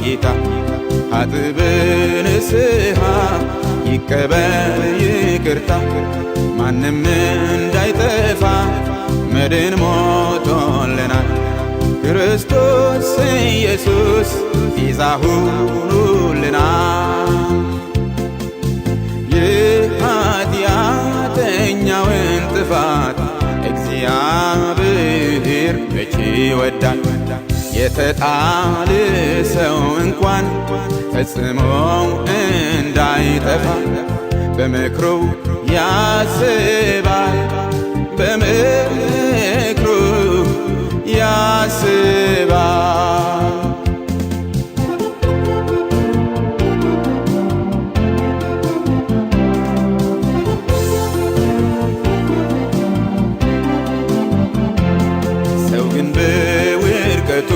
ጌታ ኃጥእ ንስሐ ይቀበል ይቅርታ ማንም እንዳይጠፋ መድን ሞቶልናል ክርስቶስ ኢየሱስ ቤዛ ሆኖልናል የኃጢአተኛውን ጥፋት እግዚአብሔር መቼ ይወዳል የተጣለ ሰው እንኳን ፈጽሞ እንዳይጠፋ በምክሩ ያስባል በምክሩ ያስባል ሰው ግን በውድቀቱ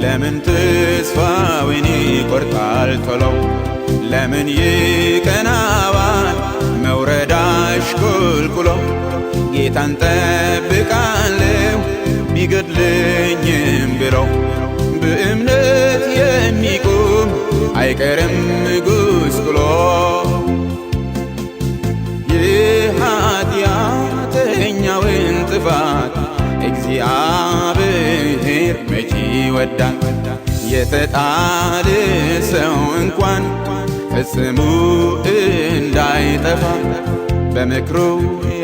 ለምን ተስፋውን ይቆርጣል ቶሎ ለምን ይቀናዋል መውረድ አሽቆልቁሎ ጌታን ጠብቃለሁ ቢገድለኝም ብሎ በእምነት የሚቆም አይቀርም ጉስቁሎ የኃጢአተኛውን ጥፋት እግዚአብሔር መቼ ይወዳል የተጣለ ሰው እንኳን ፈጽሞ እንዳይጠፋ በምክሩ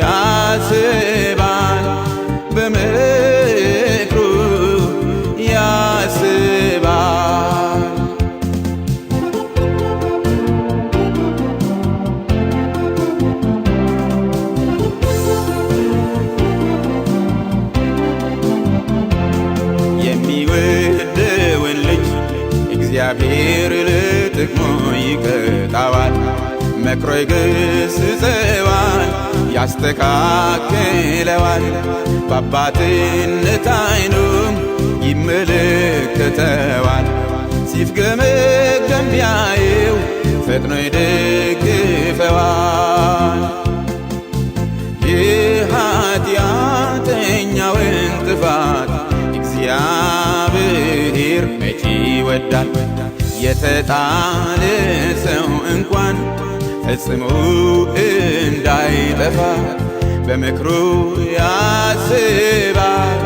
ያስባል በምክሩ ያስባል የሚወደውን ልጅ እግዚአብሔር ለጥቅሙ ይቀጣዋል መክሮ ይገሥጸዋል ያስተካክለዋል በአባትነት ዓይኑም ይመለከተዋል ሲፍገመገም ቢያየው ፈጥኖ ይደግፈዋል የኃጢአተኛውን ጥፋት እግዚአብሔር መቼ ይወዳል የተጣለ ሰው እንኳን ፈጽሞ እንዳይጠፋ በምክሩ ያስባል